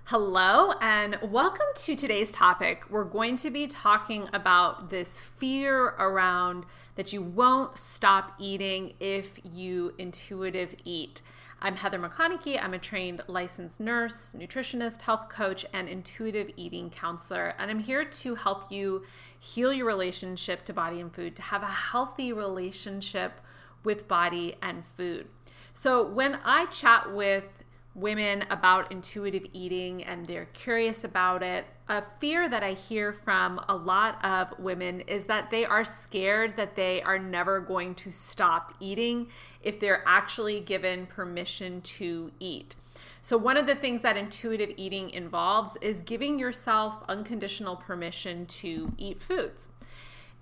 Hello and welcome to today's topic. We're going to be talking about this fear around that you won't stop eating if you intuitive eat. I'm Heather McConaughey. I'm a trained licensed nurse, nutritionist, health coach, and intuitive eating counselor. And I'm here to help you heal your relationship to body and food, to have a healthy relationship with body and food. So when I chat with women about intuitive eating and they're curious about it, a fear that I hear from a lot of women is that they are scared that they are never going to stop eating if they're actually given permission to eat. So one of the things that intuitive eating involves is giving yourself unconditional permission to eat foods.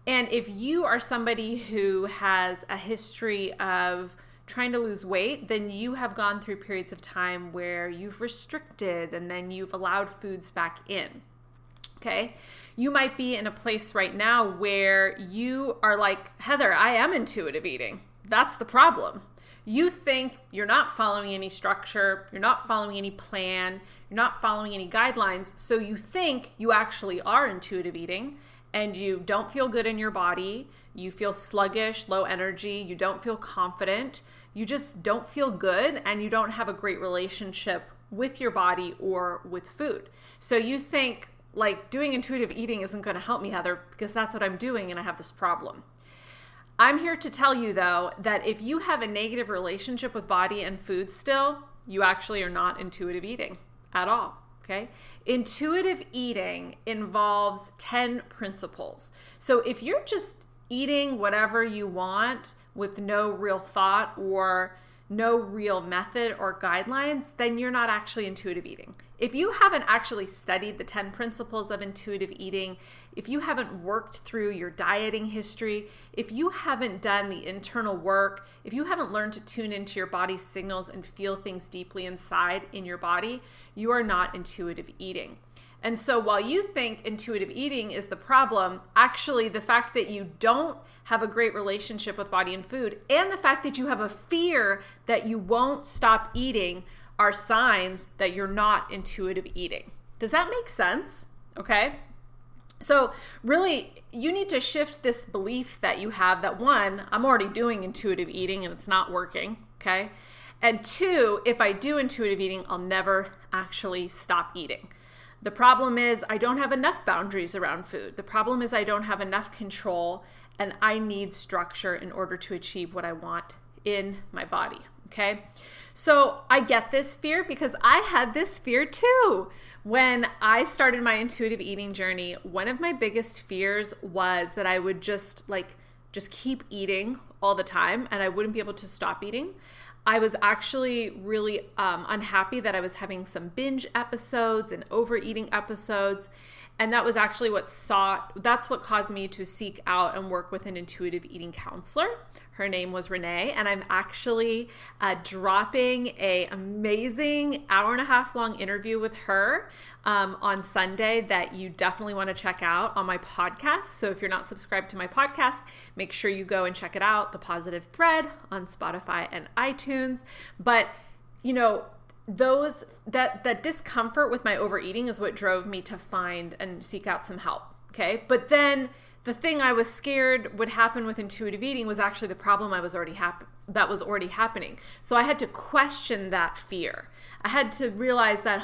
And if you are somebody who has a history of trying to lose weight, then you have gone through periods of time where you've restricted and then you've allowed foods back in. Okay? You might be in a place right now where you are like, Heather, I am intuitive eating. That's the problem. You think you're not following any structure, you're not following any plan, you're not following any guidelines, so you think you actually are intuitive eating and you don't feel good in your body, you feel sluggish, low energy, you don't feel confident, you just don't feel good, and you don't have a great relationship with your body or with food. So you think like doing intuitive eating isn't going to help me, Heather, because that's what I'm doing and I have this problem. I'm here to tell you though that if you have a negative relationship with body and food still, you actually are not intuitive eating at all. Okay. Intuitive eating involves 10 principles. So if you're just eating whatever you want with no real thought or no real method or guidelines, then you're not actually intuitive eating. If you haven't actually studied the 10 principles of intuitive eating, if you haven't worked through your dieting history, if you haven't done the internal work, if you haven't learned to tune into your body's signals and feel things deeply inside in your body, you are not intuitive eating. And so while you think intuitive eating is the problem, actually the fact that you don't have a great relationship with body and food and the fact that you have a fear that you won't stop eating are signs that you're not intuitive eating. Does that make sense? Okay. So really, you need to shift this belief that you have that one, I'm already doing intuitive eating and it's not working. Okay. And two, if I do intuitive eating, I'll never actually stop eating. The problem is I don't have enough boundaries around food. The problem is I don't have enough control and I need structure in order to achieve what I want in my body. Okay. So I get this fear because I had this fear too. When I started my intuitive eating journey, one of my biggest fears was that I would just keep eating all the time and I wouldn't be able to stop eating. I was actually really unhappy that I was having some binge episodes and overeating episodes. And that was actually that's what caused me to seek out and work with an intuitive eating counselor. Her name was Renee, and I'm actually dropping an amazing 1.5 hour long interview with her on Sunday that you definitely want to check out on my podcast. So if you're not subscribed to my podcast, make sure you go and check it out, The Positive Thread on Spotify and iTunes. But, you know, that discomfort with my overeating is what drove me to find and seek out some help. Okay. But then the thing I was scared would happen with intuitive eating was actually the problem that was already happening. So I had to question that fear. I had to realize that,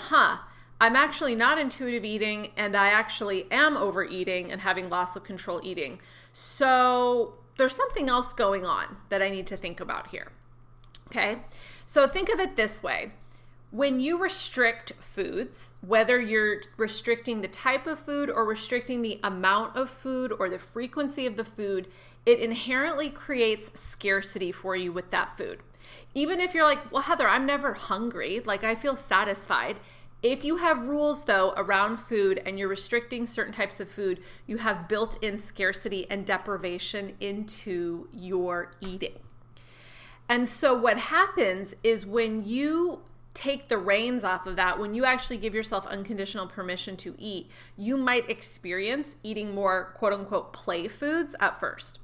I'm actually not intuitive eating and I actually am overeating and having loss of control eating. So there's something else going on that I need to think about here. Okay. So think of it this way. When you restrict foods, whether you're restricting the type of food or restricting the amount of food or the frequency of the food, it inherently creates scarcity for you with that food. Even if you're like, well, Heather, I'm never hungry, like I feel satisfied. If you have rules though around food and you're restricting certain types of food, you have built-in scarcity and deprivation into your eating. And so what happens is when you take the reins off of that, when you actually give yourself unconditional permission to eat, you might experience eating more quote unquote play foods at first.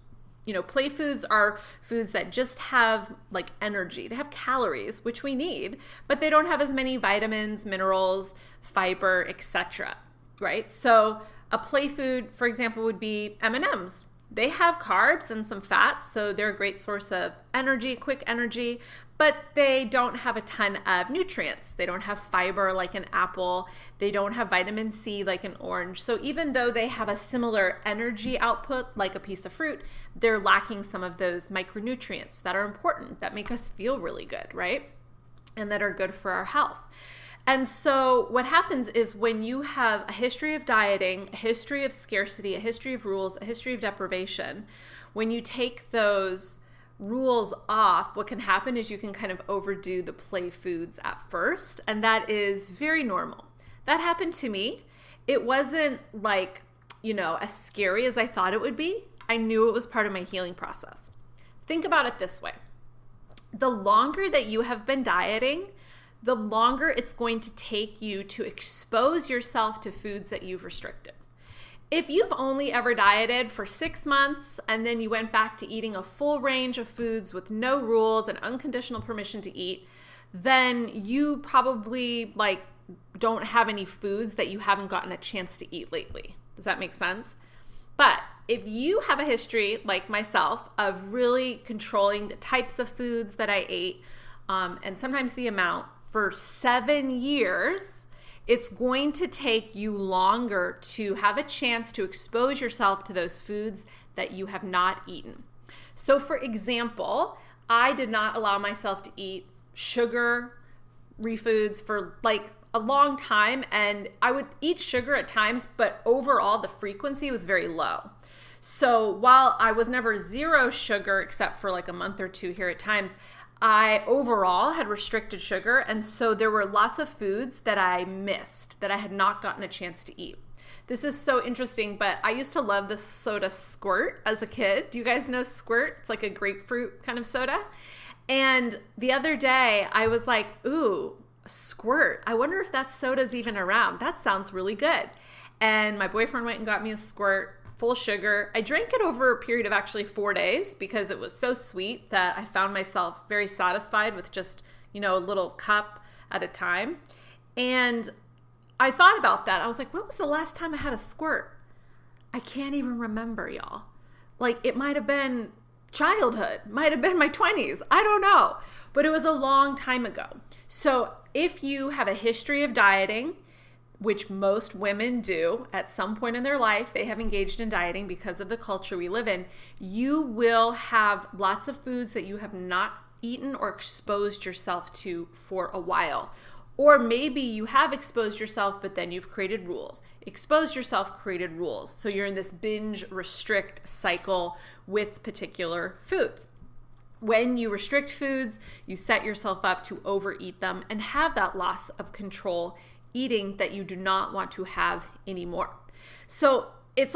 Play foods are foods that just have like energy. They have calories, which we need, but they don't have as many vitamins, minerals, fiber, etc. Right? So a play food, for example, would be M&Ms. They have carbs and some fats, so they're a great source of energy, quick energy, but they don't have a ton of nutrients. They don't have fiber like an apple. They don't have vitamin C like an orange. So even though they have a similar energy output like a piece of fruit, they're lacking some of those micronutrients that are important, that make us feel really good, right? And that are good for our health. And so what happens is when you have a history of dieting, a history of scarcity, a history of rules, a history of deprivation, when you take those rules off, what can happen is you can kind of overdo the play foods at first, and that is very normal. That happened to me. It wasn't like, as scary as I thought it would be. I knew it was part of my healing process. Think about it this way. The longer that you have been dieting, the longer it's going to take you to expose yourself to foods that you've restricted. If you've only ever dieted for 6 months and then you went back to eating a full range of foods with no rules and unconditional permission to eat, then you probably don't have any foods that you haven't gotten a chance to eat lately. Does that make sense? But if you have a history like myself of really controlling the types of foods that I ate, and sometimes the amount, for 7 years, it's going to take you longer to have a chance to expose yourself to those foods that you have not eaten. So for example, I did not allow myself to eat sugar-free foods for a long time, and I would eat sugar at times, but overall the frequency was very low. So while I was never zero sugar except for a month or two here at times, I overall had restricted sugar, and so there were lots of foods that I missed, that I had not gotten a chance to eat. This is so interesting, but I used to love the soda Squirt as a kid. Do you guys know Squirt? It's like a grapefruit kind of soda. And the other day I was like, ooh, Squirt. I wonder if that soda's even around. That sounds really good. And my boyfriend went and got me a Squirt, full sugar. I drank it over a period of actually 4 days because it was so sweet that I found myself very satisfied with just, a little cup at a time. And I thought about that. I was like, when was the last time I had a Squirt? I can't even remember, y'all. It might have been childhood, might have been my 20s. I don't know. But it was a long time ago. So if you have a history of dieting, which most women do at some point in their life, they have engaged in dieting because of the culture we live in, you will have lots of foods that you have not eaten or exposed yourself to for a while. Or maybe you have exposed yourself, but then you've created rules. Exposed yourself, created rules. So you're in this binge restrict cycle with particular foods. When you restrict foods, you set yourself up to overeat them and have that loss of control eating that you do not want to have anymore. So it's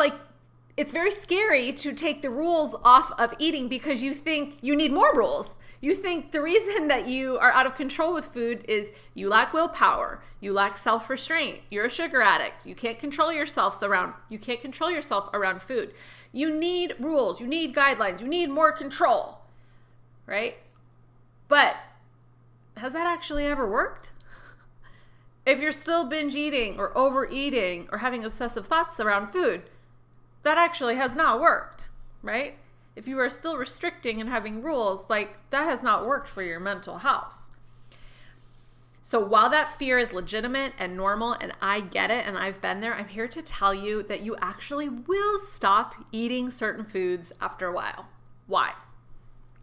very scary to take the rules off of eating because you think you need more rules. You think the reason that you are out of control with food is you lack willpower, you lack self-restraint, you're a sugar addict, you can't control yourself around food. You need rules, you need guidelines, you need more control, right? But has that actually ever worked? If you're still binge eating or overeating or having obsessive thoughts around food, that actually has not worked, right? If you are still restricting and having rules, that has not worked for your mental health. So while that fear is legitimate and normal, and I get it, and I've been there, I'm here to tell you that you actually will stop eating certain foods after a while. Why?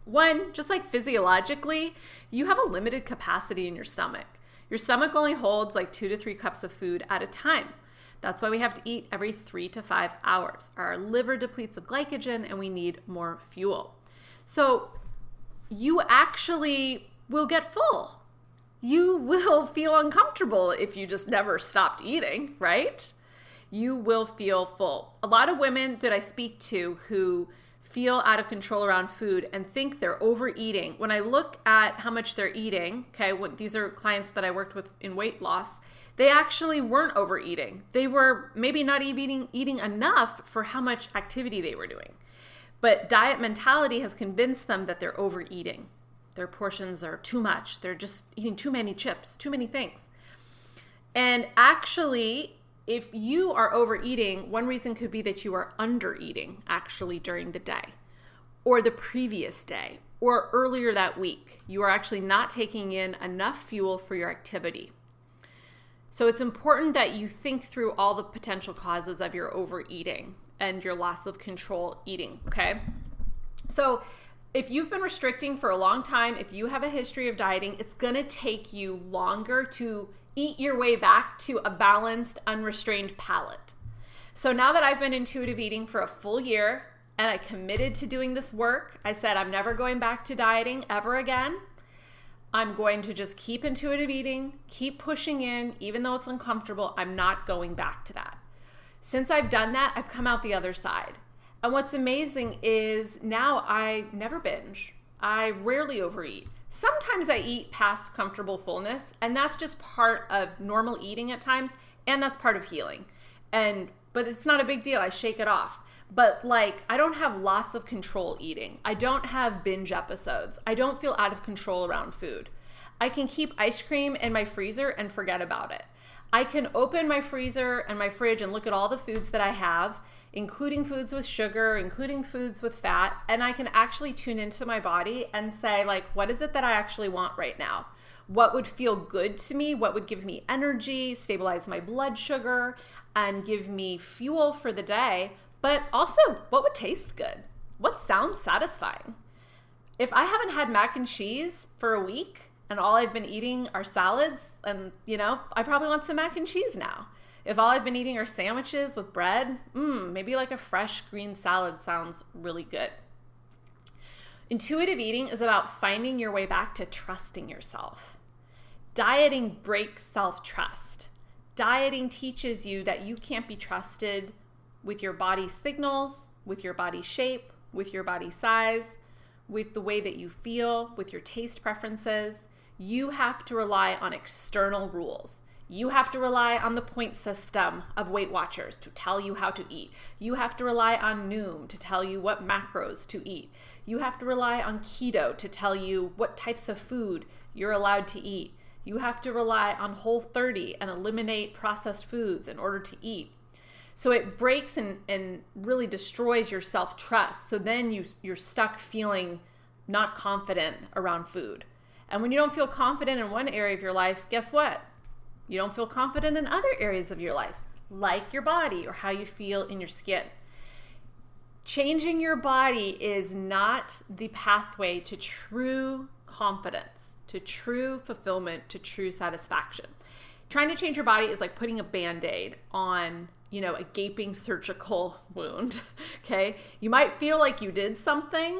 One, just physiologically, you have a limited capacity in your stomach. Your stomach only holds 2 to 3 cups of food at a time. That's why we have to eat every 3 to 5 hours. Our liver depletes of glycogen and we need more fuel. So you actually will get full. You will feel uncomfortable if you just never stopped eating, right? You will feel full. A lot of women that I speak to who feel out of control around food and think they're overeating. When I look at how much they're eating, these are clients that I worked with in weight loss, they actually weren't overeating. They were maybe not even eating enough for how much activity they were doing. But diet mentality has convinced them that they're overeating. Their portions are too much. They're just eating too many chips, too many things. And actually, if you are overeating, one reason could be that you are undereating actually during the day or the previous day or earlier that week. You are actually not taking in enough fuel for your activity. So it's important that you think through all the potential causes of your overeating and your loss of control eating, okay? So if you've been restricting for a long time, if you have a history of dieting, it's gonna take you longer to eat your way back to a balanced, unrestrained palate. So now that I've been intuitive eating for a full year and I committed to doing this work, I said I'm never going back to dieting ever again. I'm going to just keep intuitive eating, keep pushing in, even though it's uncomfortable, I'm not going back to that. Since I've done that, I've come out the other side. And what's amazing is now I never binge. I rarely overeat. Sometimes I eat past comfortable fullness, and that's just part of normal eating at times, and that's part of healing. But it's not a big deal. I shake it off. But I don't have loss of control eating. I don't have binge episodes. I don't feel out of control around food. I can keep ice cream in my freezer and forget about it. I can open my freezer and my fridge and look at all the foods that I have, including foods with sugar, including foods with fat, and I can actually tune into my body and say, what is it that I actually want right now? What would feel good to me? What would give me energy, stabilize my blood sugar, and give me fuel for the day? But also, what would taste good? What sounds satisfying? If I haven't had mac and cheese for a week and all I've been eating are salads, and I probably want some mac and cheese now. If all I've been eating are sandwiches with bread, maybe a fresh green salad sounds really good. Intuitive eating is about finding your way back to trusting yourself. Dieting breaks self-trust. Dieting teaches you that you can't be trusted with your body signals, with your body shape, with your body size, with the way that you feel, with your taste preferences. You have to rely on external rules. You have to rely on the point system of Weight Watchers to tell you how to eat. You have to rely on Noom to tell you what macros to eat. You have to rely on keto to tell you what types of food you're allowed to eat. You have to rely on Whole30 and eliminate processed foods in order to eat. So it breaks and really destroys your self-trust. So then you're stuck feeling not confident around food. And when you don't feel confident in one area of your life, guess what? You don't feel confident in other areas of your life, like your body or how you feel in your skin. Changing your body is not the pathway to true confidence, to true fulfillment, to true satisfaction. Trying to change your body is like putting a Band-Aid on a gaping surgical wound, okay? You might feel like you did something,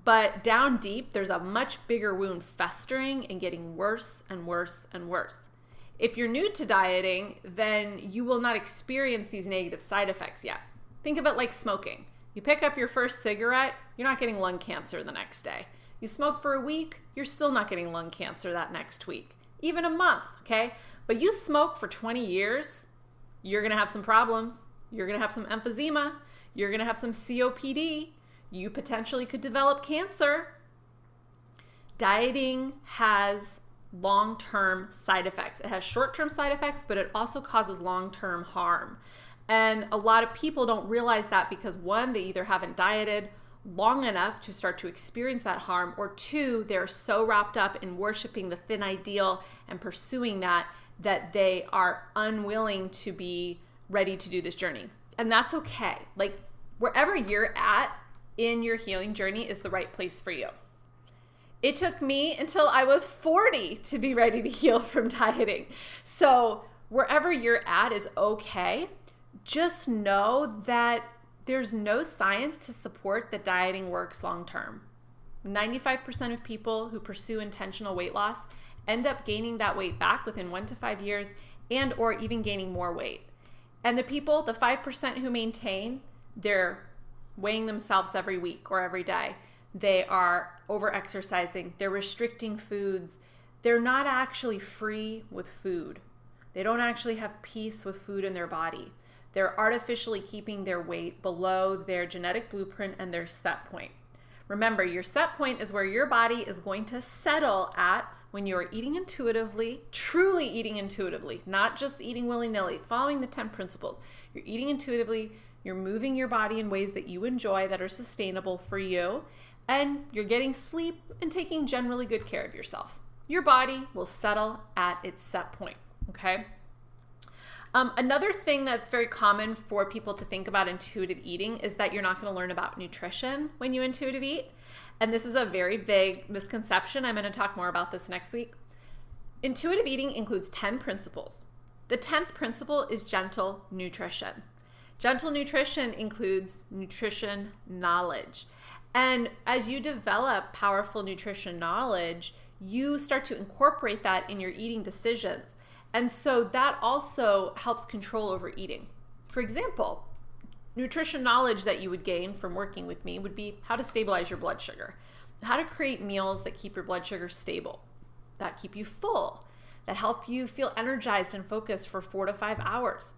but down deep, there's a much bigger wound festering and getting worse and worse and worse. If you're new to dieting, then you will not experience these negative side effects yet. Think of it like smoking. You pick up your first cigarette, you're not getting lung cancer the next day. You smoke for a week, you're still not getting lung cancer that next week, even a month, okay? But you smoke for 20 years, you're gonna have some problems. You're gonna have some emphysema. You're gonna have some COPD. You potentially could develop cancer. Dieting has long-term side effects. It has short-term side effects, but it also causes long-term harm. And a lot of people don't realize that because one, they either haven't dieted long enough to start to experience that harm, or two, they're so wrapped up in worshiping the thin ideal and pursuing that they are unwilling to be ready to do this journey. And that's okay. Wherever you're at in your healing journey is the right place for you. It took me until I was 40 to be ready to heal from dieting. So wherever you're at is okay. Just know that there's no science to support that dieting works long term. 95% of people who pursue intentional weight loss end up gaining that weight back within 1 to 5 years and or even gaining more weight. And the 5% who maintain, they're weighing themselves every week or every day. They are over-exercising. They're restricting foods. They're not actually free with food. They don't actually have peace with food in their body. They're artificially keeping their weight below their genetic blueprint and their set point. Remember, your set point is where your body is going to settle at when you're eating intuitively, truly eating intuitively, not just eating willy-nilly, following the 10 principles. You're eating intuitively, you're moving your body in ways that you enjoy, that are sustainable for you, and you're getting sleep and taking generally good care of yourself. Your body will settle at its set point, okay? Another thing that's very common for people to think about intuitive eating is that you're not going to learn about nutrition when you intuitive eat. And this is a very big misconception. I'm going to talk more about this next week. Intuitive eating includes 10 principles. The 10th principle is gentle nutrition. Gentle nutrition includes nutrition knowledge. And as you develop powerful nutrition knowledge, you start to incorporate that in your eating decisions. And so that also helps control overeating. For example, nutrition knowledge that you would gain from working with me would be how to stabilize your blood sugar, how to create meals that keep your blood sugar stable, that keep you full, that help you feel energized and focused for 4 to 5 hours.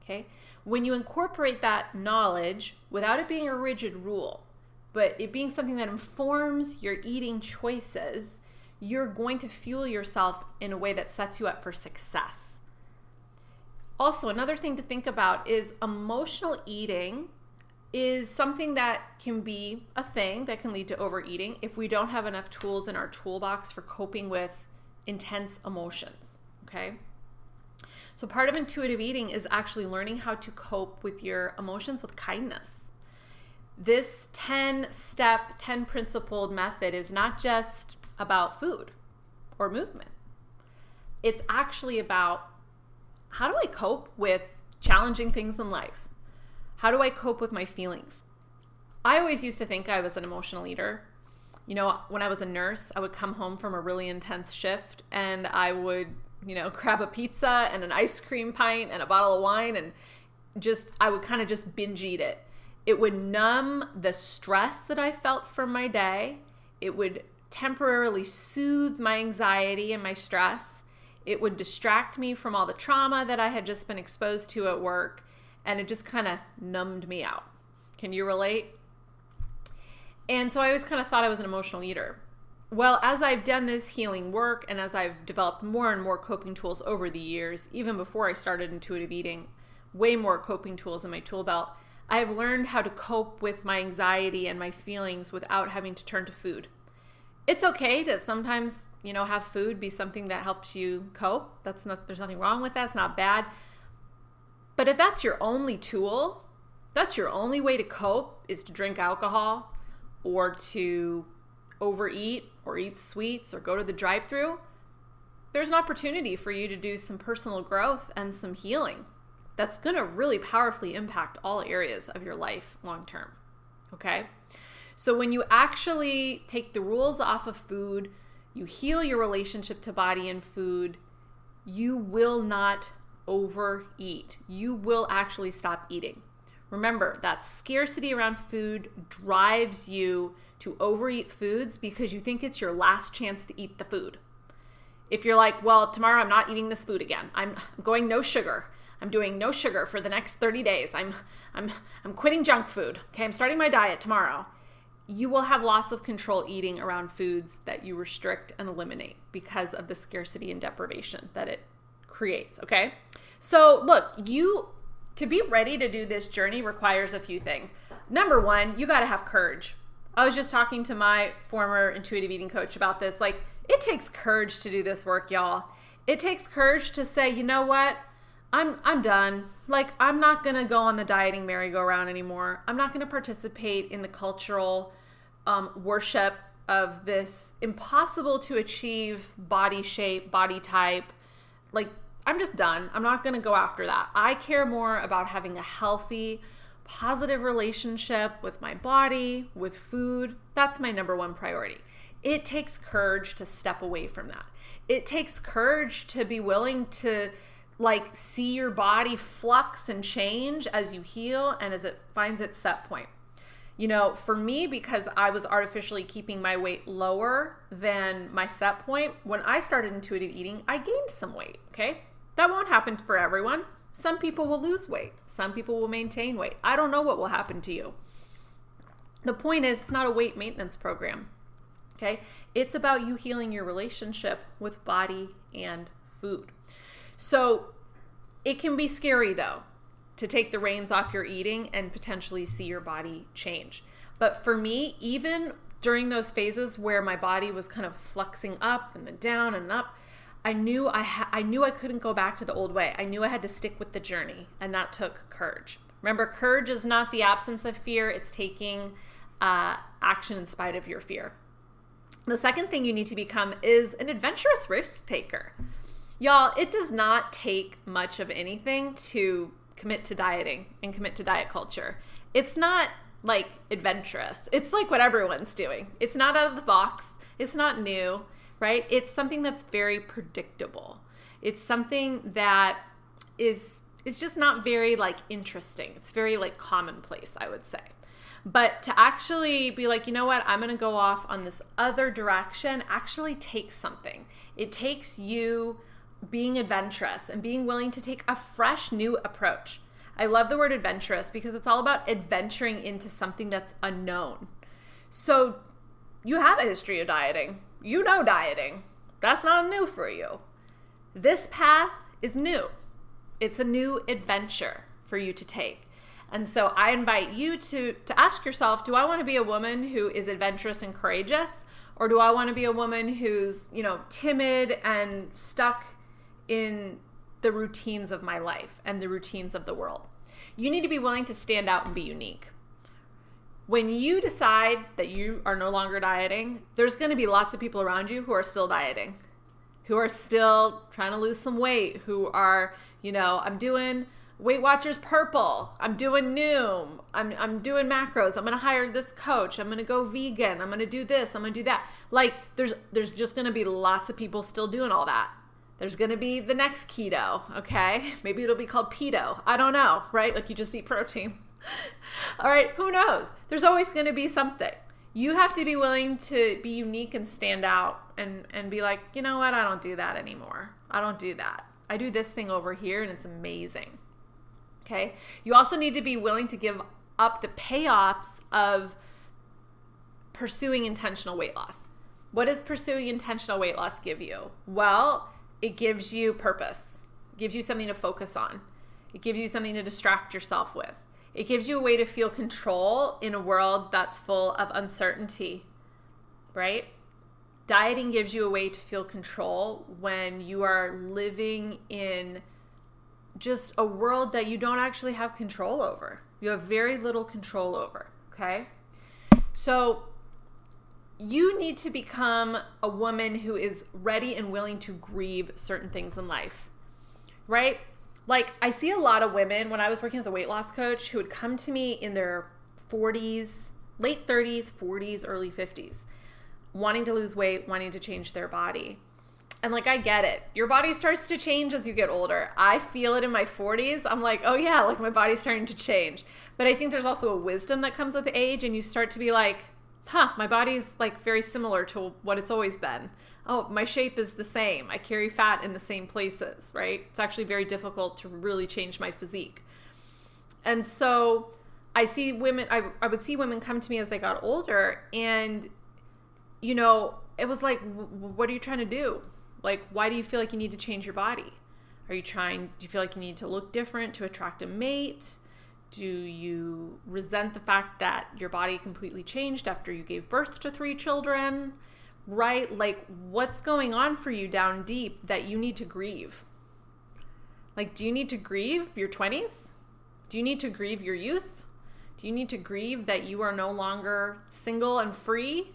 Okay? When you incorporate that knowledge without it being a rigid rule, but it being something that informs your eating choices, you're going to fuel yourself in a way that sets you up for success. Also, another thing to think about is emotional eating is something that can be a thing that can lead to overeating if we don't have enough tools in our toolbox for coping with intense emotions, okay? So part of intuitive eating is actually learning how to cope with your emotions with kindness. This 10-step, 10-principled method is not just about food or movement. It's actually about how do I cope with challenging things in life? How do I cope with my feelings? I always used to think I was an emotional eater. You know, when I was a nurse, I would come home from a really intense shift and I would, grab a pizza and an ice cream pint and a bottle of wine and I would kind of just binge eat it. It would numb the stress that I felt from my day. It would temporarily soothe my anxiety and my stress. It would distract me from all the trauma that I had just been exposed to at work, and it just kind of numbed me out. Can you relate? And so I always kind of thought I was an emotional eater. Well, as I've done this healing work and as I've developed more and more coping tools over the years, even before I started intuitive eating, way more coping tools in my tool belt, I have learned how to cope with my anxiety and my feelings without having to turn to food. It's okay to sometimes, have food be something that helps you cope. There's nothing wrong with that. It's not bad. But if that's your only tool, that's your only way to cope is to drink alcohol or to overeat or eat sweets or go to the drive-thru, there's an opportunity for you to do some personal growth and some healing that's going to really powerfully impact all areas of your life long term. Okay? So when you actually take the rules off of food, you heal your relationship to body and food, you will not overeat. You will actually stop eating. Remember, that scarcity around food drives you to overeat foods because you think it's your last chance to eat the food. If you're like, well, tomorrow I'm not eating this food again. I'm going no sugar. I'm doing no sugar for the next 30 days. I'm quitting junk food. Okay, I'm starting my diet tomorrow. You will have loss of control eating around foods that you restrict and eliminate because of the scarcity and deprivation that it creates, okay? So look, to be ready to do this journey requires a few things. Number one, you got to have courage. I was just talking to my former intuitive eating coach about this. Like, it takes courage to do this work, y'all. It takes courage to say, you know what? I'm done. Like, I'm not going to go on the dieting merry-go-round anymore. I'm not going to participate in the cultural worship of this impossible to achieve body shape, body type. Like, I'm just done. I'm not going to go after that. I care more about having a healthy, positive relationship with my body, with food. That's my number one priority. It takes courage to step away from that. It takes courage to be willing to see your body flux and change as you heal and as it finds its set point. For me, because I was artificially keeping my weight lower than my set point, when I started intuitive eating, I gained some weight, okay? That won't happen for everyone. Some people will lose weight. Some people will maintain weight. I don't know what will happen to you. The point is, it's not a weight maintenance program. Okay? It's about you healing your relationship with body and food. So it can be scary though, to take the reins off your eating and potentially see your body change. But for me, even during those phases where my body was kind of fluxing up and then down and up, I knew I couldn't go back to the old way. I knew I had to stick with the journey, and that took courage. Remember, courage is not the absence of fear. It's taking action in spite of your fear. The second thing you need to become is an adventurous risk taker. Y'all, it does not take much of anything to commit to dieting and commit to diet culture. It's not like adventurous. It's like what everyone's doing. It's not out of the box. It's not new, right? It's something that's very predictable. It's something that is just not very like interesting. It's very like commonplace, I would say. But to actually be like, you know what, I'm going to go off on this other direction actually takes something. It takes you being adventurous and being willing to take a fresh new approach. I love the word adventurous because it's all about adventuring into something that's unknown. So you have a history of dieting. You know dieting. That's not new for you. This path is new. It's a new adventure for you to take. And so I invite you to ask yourself, do I want to be a woman who is adventurous and courageous? Or do I want to be a woman who's, timid and stuck in the routines of my life and the routines of the world? You need to be willing to stand out and be unique. When you decide that you are no longer dieting, there's going to be lots of people around you who are still dieting, who are still trying to lose some weight, who are, I'm doing Weight Watchers Purple, I'm doing Noom, I'm doing macros, I'm going to hire this coach, I'm going to go vegan, I'm going to do this, I'm going to do that. Like, there's just going to be lots of people still doing all that. There's going to be the next keto, okay? Maybe it'll be called pedo. I don't know, right? Like you just eat protein. All right, who knows? There's always going to be something. You have to be willing to be unique and stand out and be like, you know what? I don't do that anymore. I don't do that. I do this thing over here and it's amazing. Okay? You also need to be willing to give up the payoffs of pursuing intentional weight loss. What does pursuing intentional weight loss give you? Well, it gives you purpose. It gives you something to focus on. It gives you something to distract yourself with. It gives you a way to feel control in a world that's full of uncertainty, right? Dieting gives you a way to feel control when you are living in just a world that you don't actually have control over. You have very little control over, okay? So you need to become a woman who is ready and willing to grieve certain things in life, right? Like, I see a lot of women when I was working as a weight loss coach who would come to me in their 40s, late 30s, 40s, early 50s, wanting to lose weight, wanting to change their body. And like, I get it. Your body starts to change as you get older. I feel it in my 40s. I'm like, oh yeah, like my body's starting to change. But I think there's also a wisdom that comes with age, and you start to be like, my body's like very similar to what it's always been. Oh, my shape is the same. I carry fat in the same places, right? It's actually very difficult to really change my physique. And so I see women, I would see women come to me as they got older, and, it was like, what are you trying to do? Like, why do you feel like you need to change your body? Do you feel like you need to look different to attract a mate? Do you resent the fact that your body completely changed after you gave birth to 3 children? Right? Like, what's going on for you down deep that you need to grieve? Like, do you need to grieve your 20s? Do you need to grieve your youth? Do you need to grieve that you are no longer single and free?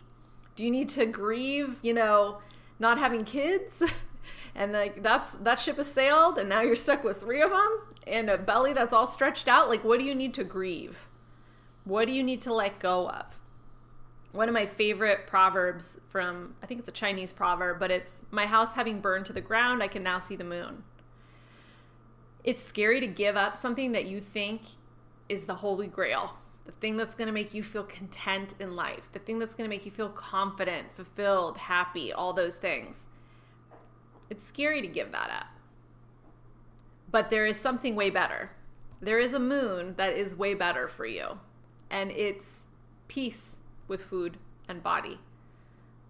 Do you need to grieve, not having kids? And like, that ship has sailed and now you're stuck with 3 of them and a belly that's all stretched out. Like, what do you need to grieve? What do you need to let go of? One of my favorite proverbs from, I think it's a Chinese proverb, but it's, my house having burned to the ground, I can now see the moon. It's scary to give up something that you think is the holy grail, the thing that's going to make you feel content in life, the thing that's going to make you feel confident, fulfilled, happy, all those things. It's scary to give that up. But there is something way better. There is a moon that is way better for you. And it's peace with food and body.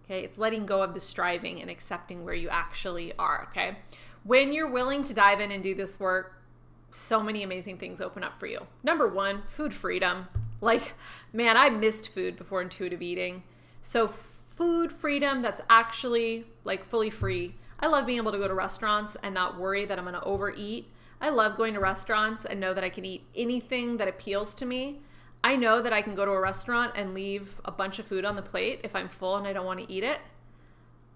Okay, it's letting go of the striving and accepting where you actually are, okay? When you're willing to dive in and do this work, so many amazing things open up for you. Number one, food freedom. Like, man, I missed food before intuitive eating. So food freedom that's actually like fully free. I love being able to go to restaurants and not worry that I'm going to overeat. I love going to restaurants and know that I can eat anything that appeals to me. I know that I can go to a restaurant and leave a bunch of food on the plate if I'm full and I don't want to eat it.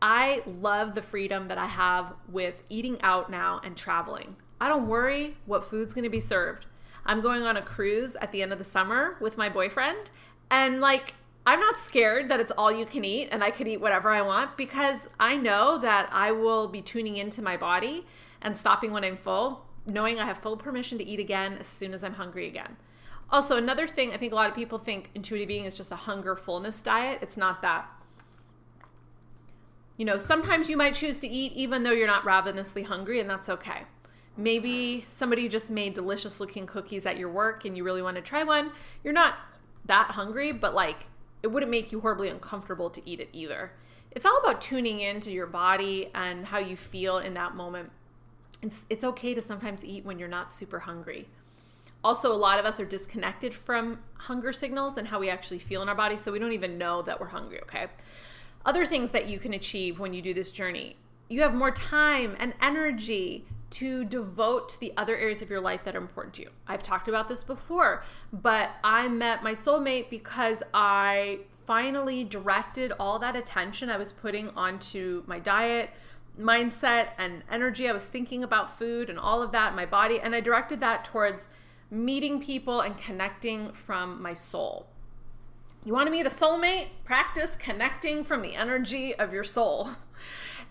I love the freedom that I have with eating out now and traveling. I don't worry what food's going to be served. I'm going on a cruise at the end of the summer with my boyfriend, and like, I'm not scared that it's all you can eat and I could eat whatever I want, because I know that I will be tuning into my body and stopping when I'm full, knowing I have full permission to eat again as soon as I'm hungry again. Also, another thing, I think a lot of people think intuitive eating is just a hunger fullness diet. It's not that. You know, sometimes you might choose to eat even though you're not ravenously hungry, and that's okay. Maybe somebody just made delicious looking cookies at your work and you really want to try one. You're not that hungry, but like, it wouldn't make you horribly uncomfortable to eat it either. It's all about tuning into your body and how you feel in that moment. It's okay to sometimes eat when you're not super hungry. Also, a lot of us are disconnected from hunger signals and how we actually feel in our body, so we don't even know that we're hungry, okay? Other things that you can achieve when you do this journey. You have more time and energy to devote to the other areas of your life that are important to you. I've talked about this before, but I met my soulmate because I finally directed all that attention I was putting onto my diet, mindset, and energy. I was thinking about food and all of that in my body, and I directed that towards meeting people and connecting from my soul. You want to meet a soulmate? Practice connecting from the energy of your soul.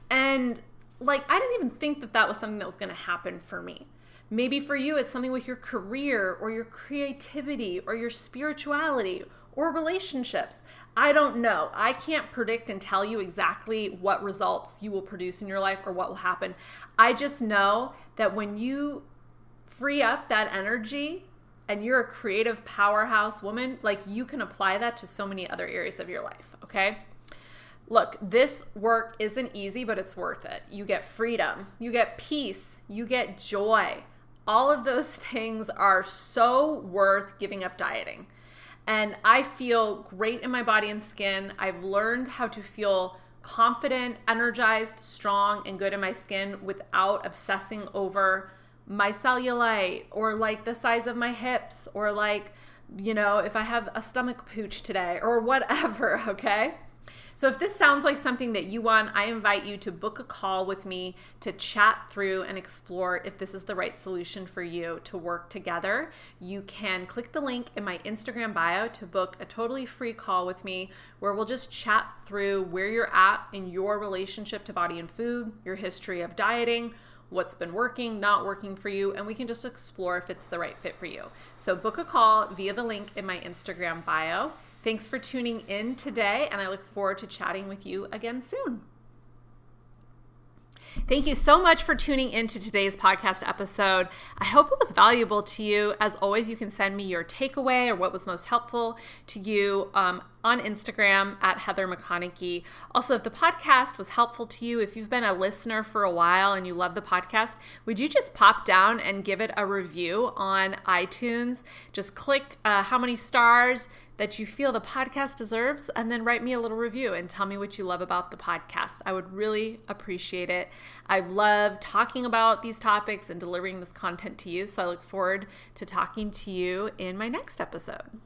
And like, I didn't even think that that was something that was going to happen for me. Maybe for you, it's something with your career or your creativity or your spirituality or relationships. I don't know. I can't predict and tell you exactly what results you will produce in your life or what will happen. I just know that when you free up that energy and you're a creative powerhouse woman, like, you can apply that to so many other areas of your life, okay? Look, this work isn't easy, but it's worth it. You get freedom, you get peace, you get joy. All of those things are so worth giving up dieting. And I feel great in my body and skin. I've learned how to feel confident, energized, strong, and good in my skin without obsessing over my cellulite or like the size of my hips or like, you know, if I have a stomach pooch today or whatever, okay? So if this sounds like something that you want, I invite you to book a call with me to chat through and explore if this is the right solution for you to work together. You can click the link in my Instagram bio to book a totally free call with me where we'll just chat through where you're at in your relationship to body and food, your history of dieting, what's been working, not working for you, and we can just explore if it's the right fit for you. So book a call via the link in my Instagram bio. Thanks for tuning in today, and I look forward to chatting with you again soon. Thank you so much for tuning into today's podcast episode. I hope it was valuable to you. As always, you can send me your takeaway or what was most helpful to you on Instagram at Heather McConaughey. Also, if the podcast was helpful to you, if you've been a listener for a while and you love the podcast, would you just pop down and give it a review on iTunes? Just click how many stars that you feel the podcast deserves, and then write me a little review and tell me what you love about the podcast. I would really appreciate it. I love talking about these topics and delivering this content to you, so I look forward to talking to you in my next episode.